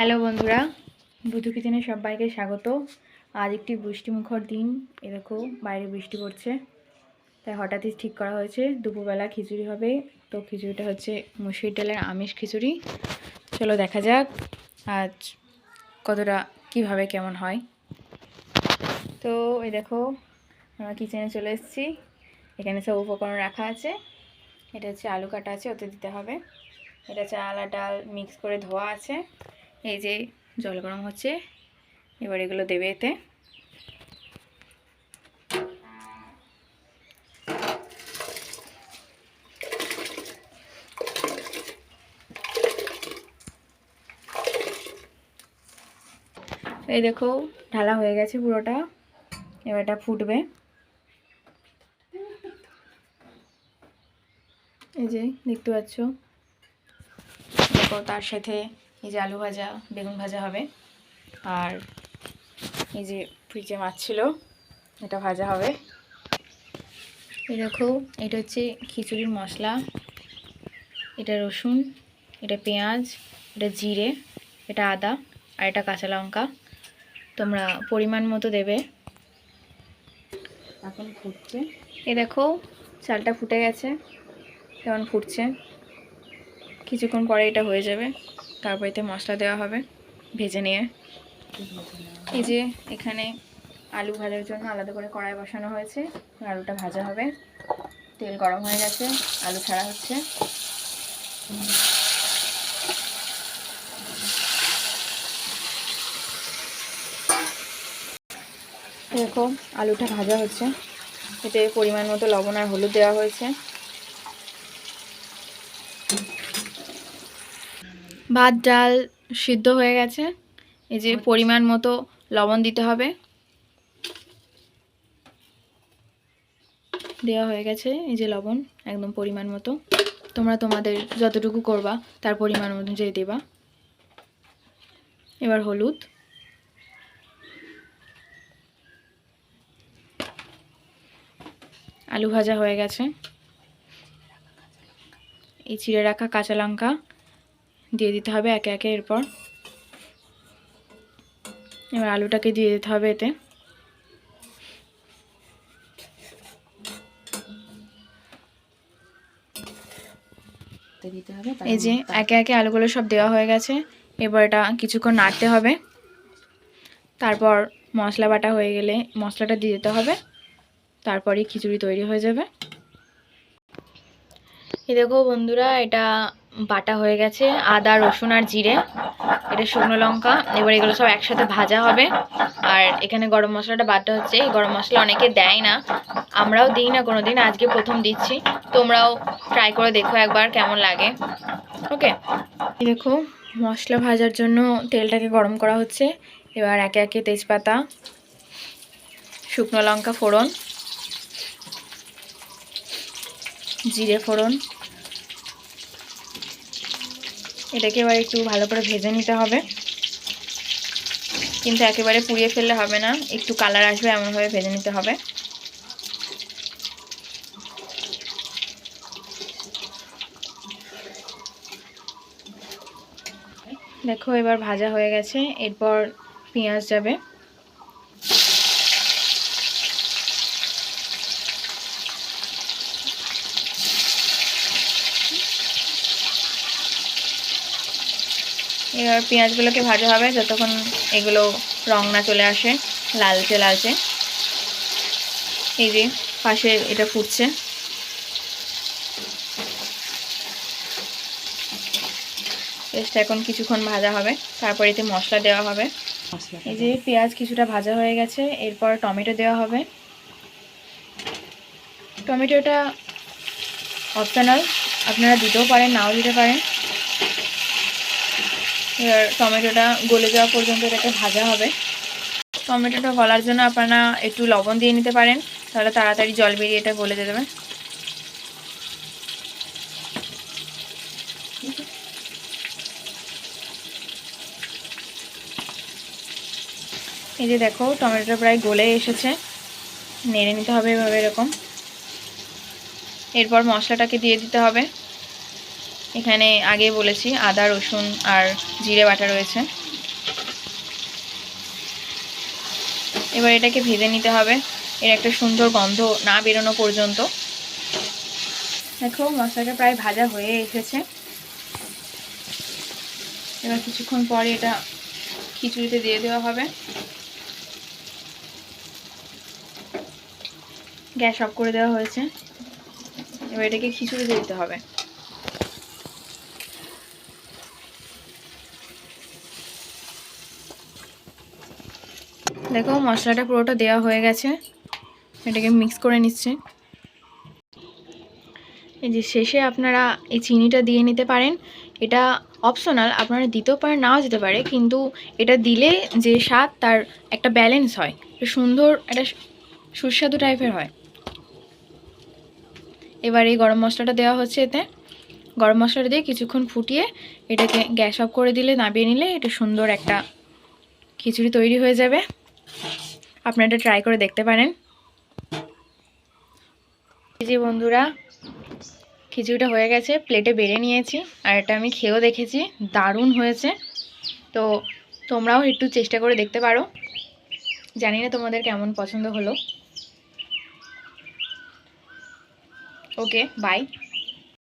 Hello বন্ধুরা, বুধু কিচেনে সবাইকে স্বাগত। আজ একটি বৃষ্টিমুখর দিন। এ দেখো বাইরে বৃষ্টি পড়ছে, তাই হঠাৎই ঠিক করা হয়েছে দুপুরবেলা খিচুড়ি হবে। তো খিচুড়িটা হচ্ছে মুসুরির ডালের আমিষ খিচুড়ি। চলো দেখা যাক আজ কতটা কিভাবে কেমন হয়। তো এই দেখো আমরা কিচেনে চলে এসেছি। এখানে সব উপকরণ রাখা আছে। এটা হচ্ছে আলু কাটা আছে, ওতে দিতে হবে। এটা চাল আর ডাল মিক্স করে ধোয়া আছে। এই যে জল গরম হচ্ছে, এবার এগুলো দেবে এতে। এই দেখো ঢালা হয়ে গেছে পুরোটা, এবার এটা ফুটবে। এই যে দেখতে পাচ্ছ, দেখো তার সাথে এই যে আলু ভাজা বেগুন ভাজা হবে, আর এই যে ফ্রিজে মাছ ছিল এটা ভাজা হবে। এই দেখো এটা হচ্ছে খিচুড়ির মশলা, এটা রসুন, এটা পেঁয়াজ, এটা জিরে, এটা আদা, আর এটা কাঁচা লঙ্কা। তোমরা পরিমাণ মতো দেবে। এখন ফুটছে। এই দেখো চালটা ফুটে গেছে, কেমন ফুটছে। কিছুক্ষণ পরে এটা হয়ে যাবে, তারপর এতে মশলা দেওয়া হবে ভেজে নিয়ে। এই যে এখানে আলু ভাজার জন্য আলাদা করে কড়াই বসানো হয়েছে, আলুটা ভাজা হবে। তেল গরম হয়ে গেছে, আলু ছাড়া হচ্ছে। দেখো আলুটা ভাজা হচ্ছে, এতে পরিমাণ মতো লবণ আর হলুদ দেওয়া হয়েছে। ভাত ডাল সিদ্ধ হয়ে গেছে। এই যে পরিমাণ মতো লবণ দিতে হবে, দেওয়া হয়ে গেছে। এই যে লবণ একদম পরিমাণ মতো, তোমরা তোমাদের যতটুকু করবা তার পরিমাণ অনুযায়ী দেবা। এবার হলুদ, আলু ভাজা হয়ে গেছে। এই চিড়ে রাখা কাঁচা লঙ্কা দিয়ে দিতে হবে একে একে। এরপর এবার আলুটাকে দিয়ে দিতে হবে এতে। এই যে একে একে আলুগুলো সব দেওয়া হয়ে গেছে। এবার এটা কিছুক্ষণ নাড়তে হবে, তারপর মশলা বাটা হয়ে গেলে মশলাটা দিয়ে দিতে হবে, তারপরই খিচুড়ি তৈরি হয়ে যাবে। এই দেখো বন্ধুরা, এটা বাটা হয়ে গেছে, আদা রসুন আর জিরে, এটা শুকনো লঙ্কা। এবার এগুলো সব একসাথে ভাজা হবে। আর এখানে গরম মশলাটা বাটা হচ্ছে। এই গরম মশলা অনেকে দেয় না, আমরাও দিই না কোনোদিন, আজকে প্রথম দিচ্ছি। তোমরাও ট্রাই করে দেখো একবার কেমন লাগে। ওকে, দেখো মশলা ভাজার জন্য তেলটাকে গরম করা হচ্ছে। এবার একে একে তেজপাতা, শুকনো লঙ্কা ফোড়ন, জিরে ফোড়ন, এটাকে এবার একটু ভালো করে ভেজে নিতে হবে, কিন্তু একেবারে পুড়িয়ে ফেললে হবে না, একটু কালার আসবে এমনভাবে ভেজে নিতে হবে। দেখো এবার ভাজা হয়ে গেছে, এরপর পেঁয়াজ যাবে। এবার পেঁয়াজগুলোকে ভাজা হবে যতক্ষণ এগুলো রং না চলে আসে লালচে লালচে। এই যে পাশে এটা ফুটছে। পেঁয়াজটা এখন কিছুক্ষণ ভাজা হবে, তারপর এতে মশলা দেওয়া হবে। এই যে পেঁয়াজ কিছুটা ভাজা হয়ে গেছে, এরপর টমেটো দেওয়া হবে। টমেটোটা অপশনাল, আপনারা দিতেও পারেন নাও দিতে পারেন। এবার টমেটোটা গলে যাওয়া পর্যন্ত এটাকে ভাজা হবে। টমেটোটা গলার জন্য আপনারা একটু লবণ দিয়ে নিতে পারেন, তাহলে তাড়াতাড়ি জল বেরিয়ে এটা গলে যাবে। এই যে দেখো টমেটোটা প্রায় গলে এসেছে, নেড়ে নিতে হবে এভাবে এরকম। এরপর মশলাটাকে দিয়ে দিতে হবে। এখানে আগে বলেছি আদা রসুন আর জিরে বাটা রয়েছে। এবার এটাকে ভেজে নিতে হবে, এর একটা সুন্দর গন্ধ না বেরোনো পর্যন্ত। দেখো মশলাটা প্রায় ভাজা হয়ে এসেছে। এবার কিছুক্ষণ পরে এটা খিচুড়িতে দিয়ে দেওয়া হবে। গ্যাস অফ করে দেওয়া হয়েছে। এবার এটাকে খিচুড়িতে দিতে হবে। দেখো মশলাটা পুরোটা দেওয়া হয়ে গেছে, এটাকে মিক্স করে নিচ্ছে। এই যে শেষে আপনারা এই চিনিটা দিয়ে নিতে পারেন, এটা অপশনাল, আপনারা দিতেও পারেন নাও যেতে পারে, কিন্তু এটা দিলে যে স্বাদ তার একটা ব্যালেন্স হয়, সুন্দর একটা সুস্বাদু টাইপের হয়। এবার এই গরম মশলাটা দেওয়া হচ্ছে এতে। গরম মশলাটা দিয়ে কিছুক্ষণ ফুটিয়ে এটাকে গ্যাস অফ করে দিলে, নামিয়ে নিলে এটা সুন্দর একটা খিচুড়ি তৈরি হয়ে যাবে। আপনারা এটা ট্রাই করে দেখতে পারেন। এই যে বন্ধুরা, খিচুড়িটা হয়ে গেছে, প্লেটে বেড়ে নিয়েছি, আর এটা আমি খেয়েও দেখেছি, দারুণ হয়েছে। তো তোমরাও একটু চেষ্টা করে দেখতে পারো, জানি না তোমাদের কেমন পছন্দ হলো। ওকে, বাই।